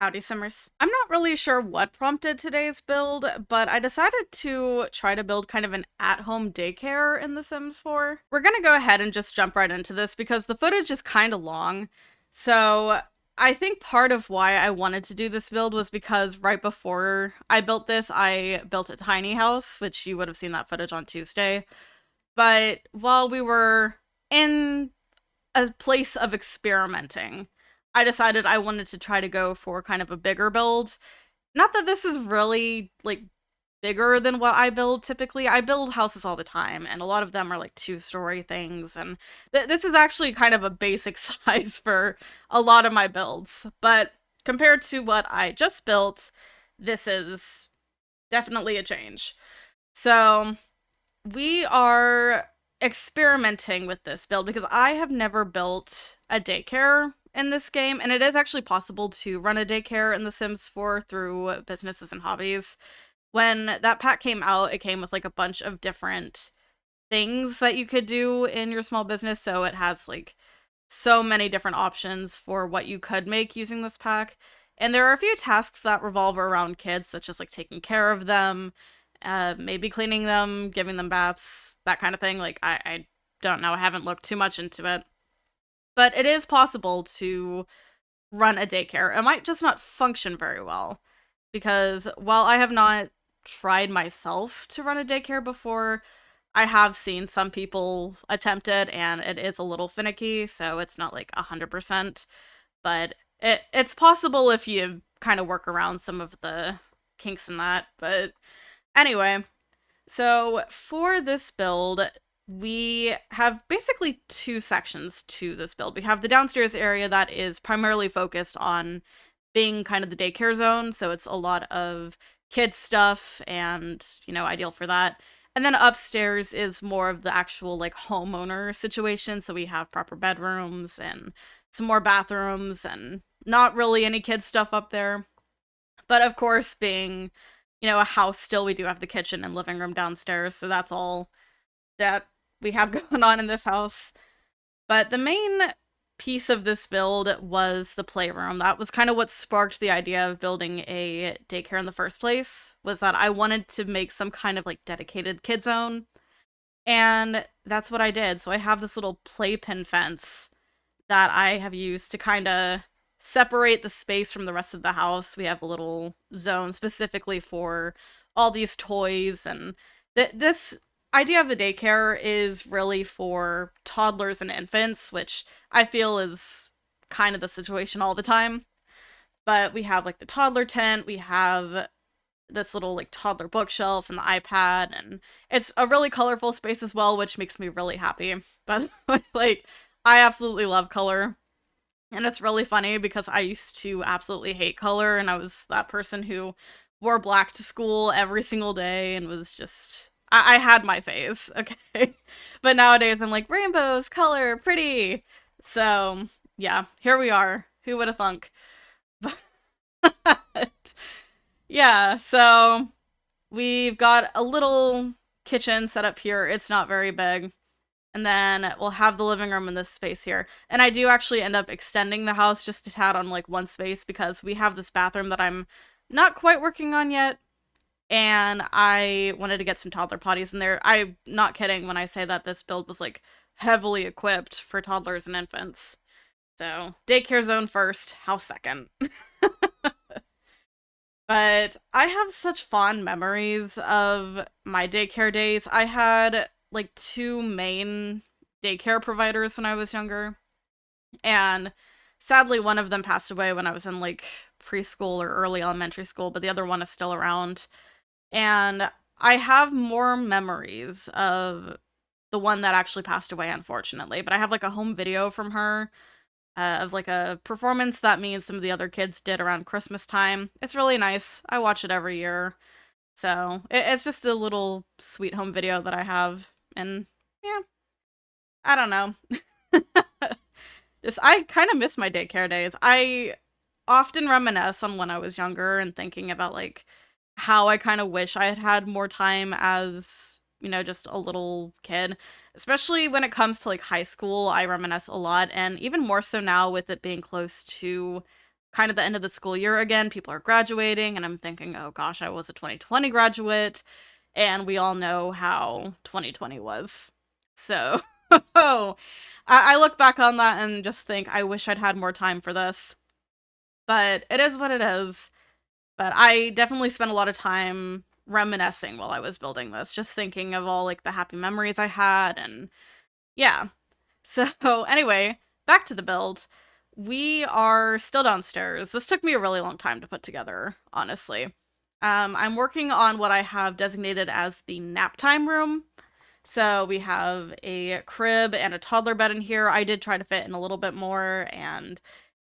Howdy, Simmers. I'm not really sure what prompted today's build, but I decided to try to build kind of an at-home daycare in The Sims 4. We're gonna go ahead and just jump right into this because the footage is kind of long. So I think part of why I wanted to do this build was because right before I built this, I built a tiny house, which you would have seen that footage on Tuesday. But while we were in a place of experimenting, I decided I wanted to try to go for kind of a bigger build. Not that this is really like bigger than what I build typically. I build houses all the time, and a lot of them are like two-story things, and this is actually kind of a basic size for a lot of my builds. But compared to what I just built, this is definitely a change. So we are experimenting with this build because I have never built a daycare in this game, and it is actually possible to run a daycare in The Sims 4 through businesses and hobbies. When that pack came out, it came with like a bunch of different things that you could do in your small business, so it has like so many different options for what you could make using this pack. And there are a few tasks that revolve around kids, such as like taking care of them, maybe cleaning them, giving them baths, that kind of thing. Like, I don't know, I haven't looked too much into it. But it is possible to run a daycare. It might just not function very well. Because while I have not tried myself to run a daycare before, I have seen some people attempt it, and it is a little finicky, so it's not like 100%. But it's possible if you kind of work around some of the kinks in that. But anyway, so for this build, we have basically two sections to this build. We have the downstairs area that is primarily focused on being kind of the daycare zone, so it's a lot of kids stuff and, ideal for that. And then upstairs is more of the actual like homeowner situation, so we have proper bedrooms and some more bathrooms and not really any kids stuff up there. But of course, being, a house still, we do have the kitchen and living room downstairs, so that's all that we have going on in this house. But the main piece of this build was the playroom. That was kind of what sparked the idea of building a daycare in the first place, was that I wanted to make some kind of like dedicated kid zone. And that's what I did. So I have this little playpen fence that I have used to kind of separate the space from the rest of the house. We have a little zone specifically for all these toys, and this idea of a daycare is really for toddlers and infants, which I feel is kind of the situation all the time. But we have like the toddler tent, we have this little like toddler bookshelf and the iPad, and it's a really colorful space as well, which makes me really happy. But like, I absolutely love color. And it's really funny because I used to absolutely hate color, and I was that person who wore black to school every single day and was just. I had my phase, okay? But nowadays I'm like, rainbows, color, pretty. So, yeah, here we are. Who would have thunk? But, yeah, so we've got a little kitchen set up here. It's not very big. And then we'll have the living room in this space here. And I do actually end up extending the house just a tad on like one space because we have this bathroom that I'm not quite working on yet. And I wanted to get some toddler potties in there. I'm not kidding when I say that this build was like heavily equipped for toddlers and infants. So daycare zone first, house second. But I have such fond memories of my daycare days. I had like two main daycare providers when I was younger, and sadly, one of them passed away when I was in like preschool or early elementary school, but the other one is still around. And I have more memories of the one that actually passed away, unfortunately, but I have like a home video from her of like a performance that me and some of the other kids did around Christmas time. It's really nice. I watch it every year. So it's just a little sweet home video that I have. And yeah, I don't know. Just, I kind of miss my daycare days. I often reminisce on when I was younger and thinking about like how I kind of wish I had had more time as, just a little kid. Especially when it comes to like high school, I reminisce a lot, and even more so now with it being close to kind of the end of the school year again. People are graduating, and I'm thinking, oh gosh, I was a 2020 graduate, and we all know how 2020 was. So, I look back on that and just think, I wish I'd had more time for this. But it is what it is. But I definitely spent a lot of time reminiscing while I was building this, just thinking of all like the happy memories I had, and yeah. So anyway, back to the build. We are still downstairs. This took me a really long time to put together, honestly. I'm working on what I have designated as the nap time room. So we have a crib and a toddler bed in here. I did try to fit in a little bit more, and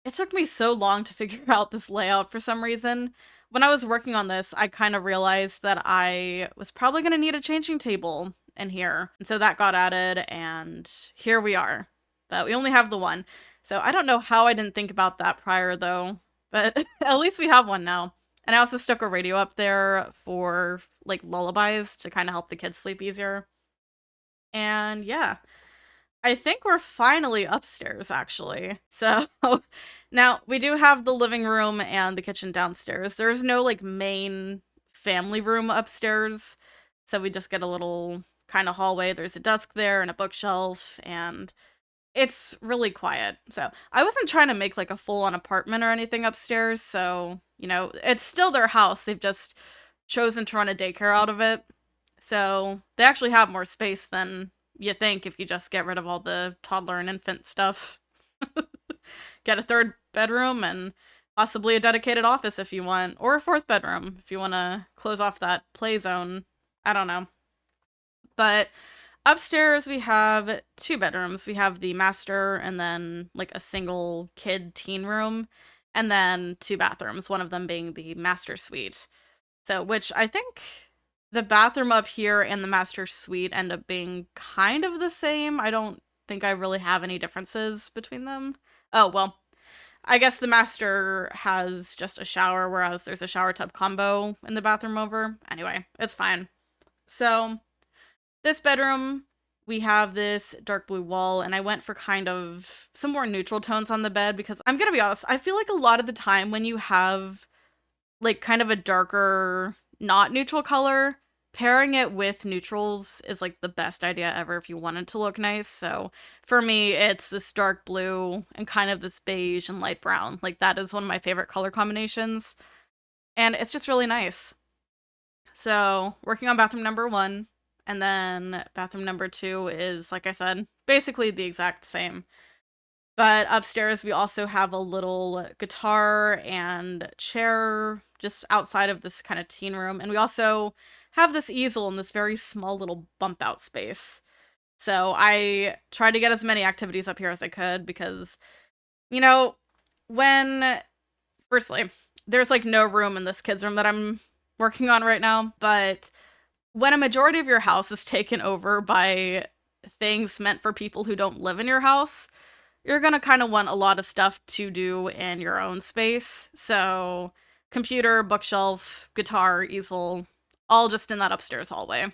it took me so long to figure out this layout for some reason. When I was working on this, I kind of realized that I was probably going to need a changing table in here. And so that got added, and here we are. But we only have the one. So I don't know how I didn't think about that prior, though. But at least we have one now. And I also stuck a radio up there for, like, lullabies to kind of help the kids sleep easier. And yeah. I think we're finally upstairs, actually. So now we do have the living room and the kitchen downstairs. There's no like main family room upstairs. So we just get a little kind of hallway. There's a desk there and a bookshelf, and it's really quiet. So I wasn't trying to make like a full-on apartment or anything upstairs. So, you know, it's still their house. They've just chosen to run a daycare out of it. So they actually have more space than you think if you just get rid of all the toddler and infant stuff. Get a third bedroom and possibly a dedicated office if you want, or a fourth bedroom if you want to close off that play zone. I don't know. But upstairs we have 2 bedrooms. We have the master and then like a single kid teen room, and then 2 bathrooms, one of them being the master suite. So, which I think the bathroom up here and the master suite end up being kind of the same. I don't think I really have any differences between them. Oh, well, I guess the master has just a shower, whereas there's a shower tub combo in the bathroom over. Anyway, it's fine. So, this bedroom, we have this dark blue wall, and I went for kind of some more neutral tones on the bed because I'm gonna be honest, I feel like a lot of the time when you have like kind of a darker, not neutral color, pairing it with neutrals is like the best idea ever if you want it to look nice. So for me, it's this dark blue and kind of this beige and light brown. Like that is one of my favorite color combinations. And it's just really nice. So working on bathroom number 1, and then bathroom number 2 is, like I said, basically the exact same. But upstairs, we also have a little guitar and chair just outside of this kind of teen room. And we also have this easel in this very small little bump out space. So I tried to get as many activities up here as I could because, you know, firstly, there's like no room in this kids' room that I'm working on right now. But when a majority of your house is taken over by things meant for people who don't live in your house, you're gonna kind of want a lot of stuff to do in your own space. So computer, bookshelf, guitar, easel, all just in that upstairs hallway.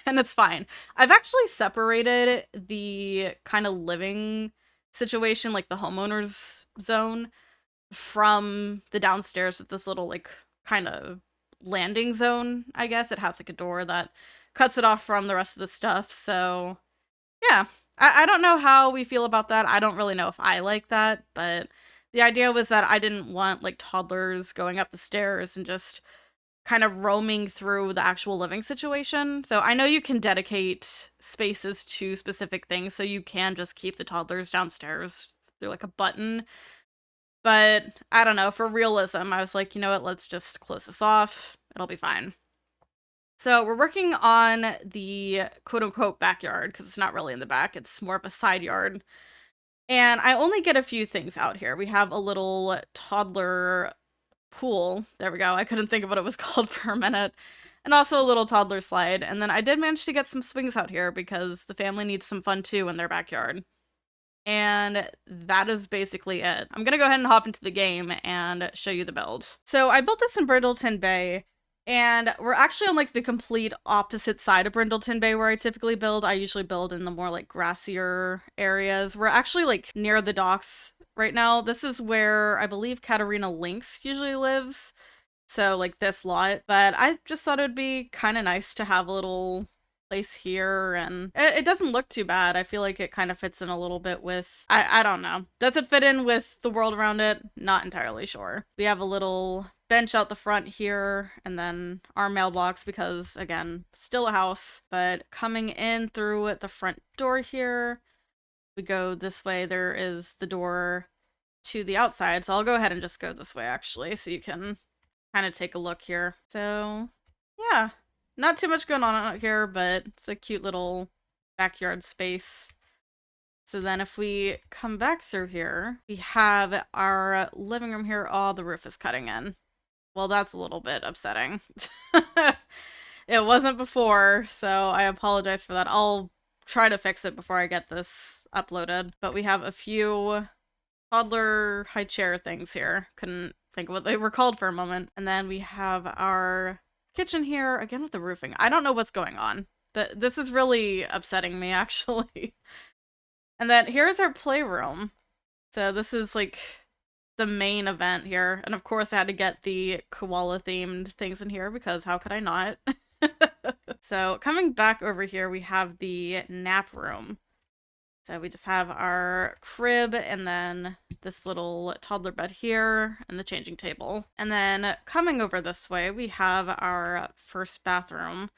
And it's fine. I've actually separated the kind of living situation, like the homeowner's zone, from the downstairs with this little like kind of landing zone, I guess. It has like a door that cuts it off from the rest of the stuff. So yeah, I don't know how we feel about that. I don't really know if I like that, but the idea was that I didn't want like toddlers going up the stairs and just kind of roaming through the actual living situation. So I know you can dedicate spaces to specific things, so you can just keep the toddlers downstairs through like a button. But I don't know, for realism, I was like, you know what, let's just close this off. It'll be fine. So we're working on the quote-unquote backyard, because it's not really in the back, it's more of a side yard. And I only get a few things out here. We have a little toddler pool. There we go. I couldn't think of what it was called for a minute. And also a little toddler slide. And then I did manage to get some swings out here because the family needs some fun too in their backyard. And that is basically it. I'm gonna go ahead and hop into the game and show you the build. So I built this in Brindleton Bay, and we're actually on like the complete opposite side of Brindleton Bay where I typically build. I usually build in the more like grassier areas. We're actually like near the docks right now. This is where I believe Katarina Lynx usually lives. So like this lot, but I just thought it would be kind of nice to have a little place here, and it doesn't look too bad. I feel like it kind of fits in a little bit with, I don't know. Does it fit in with the world around it? Not entirely sure. We have a little bench out the front here, and then our mailbox because, again, still a house. But coming in through the front door here, we go this way. There is the door to the outside, so I'll go ahead and just go this way actually, so you can kind of take a look here. So yeah, not too much going on out here, but it's a cute little backyard space. So then if we come back through here, we have our living room here. Oh, the roof is cutting in. Well, that's a little bit upsetting. It wasn't before, so I apologize for that. I'll try to fix it before I get this uploaded. But we have a few toddler high chair things here. Couldn't think of what they were called for a moment. And then we have our kitchen here, again with the roofing. I don't know what's going on. This is really upsetting me, actually. And then here's our playroom. So this is like the main event here. And of course I had to get the koala themed things in here because how could I not? So coming back over here, we have the nap room. So we just have our crib and then this little toddler bed here and the changing table. And then coming over this way, we have our first bathroom,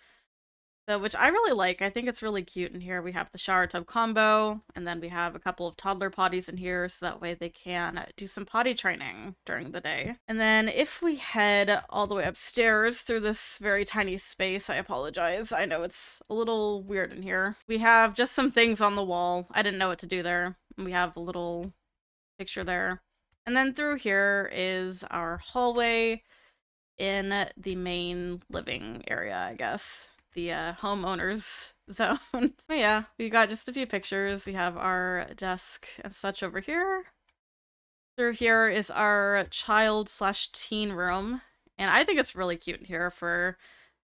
so which I really like. I think it's really cute in here. We have the shower tub combo, and then we have a couple of toddler potties in here so that way they can do some potty training during the day. And then if we head all the way upstairs through this very tiny space, I apologize. I know it's a little weird in here. We have just some things on the wall. I didn't know what to do there. We have a little picture there. And then through here is our hallway in the main living area, I guess. The homeowners zone. But yeah, we got just a few pictures. We have our desk and such over here. Through here is our child/teen room, and I think it's really cute in here for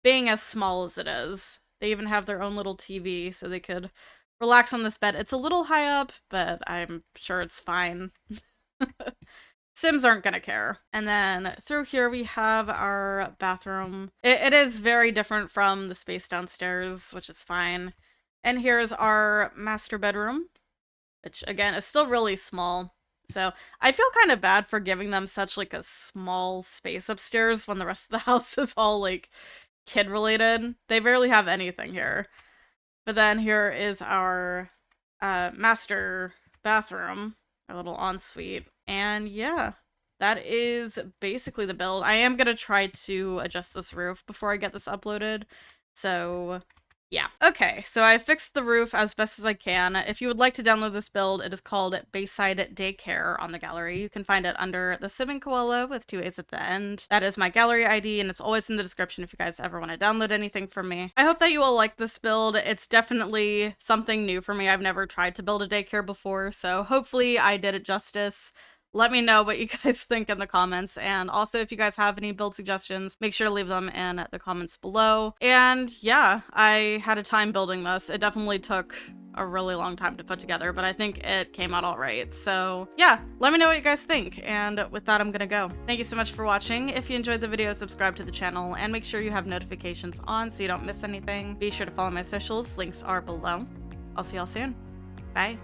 being as small as it is. They even have their own little TV so they could relax on this bed. It's a little high up, but I'm sure it's fine. Sims aren't gonna care. And then through here we have our bathroom. It is very different from the space downstairs, which is fine. And here's our master bedroom, which again is still really small. So I feel kind of bad for giving them such like a small space upstairs when the rest of the house is all like kid related. They barely have anything here. But then here is our master bathroom, our little ensuite. And yeah, that is basically the build. I am gonna try to adjust this roof before I get this uploaded. So yeah. Okay, so I fixed the roof as best as I can. If you would like to download this build, it is called Bayside Daycare on the gallery. You can find it under TheSimmingKoalaa with 2 A's at the end. That is my gallery ID, and it's always in the description if you guys ever want to download anything from me. I hope that you all like this build. It's definitely something new for me. I've never tried to build a daycare before, so hopefully I did it justice. Let me know what you guys think in the comments, and also if you guys have any build suggestions, make sure to leave them in the comments below. And yeah, I had a time building this. It definitely took a really long time to put together, but I think it came out all right. So yeah, let me know what you guys think, and with that, I'm gonna go. Thank you so much for watching. If you enjoyed the video, subscribe to the channel, and make sure you have notifications on so you don't miss anything. Be sure to follow my socials, links are below. I'll see y'all soon. Bye.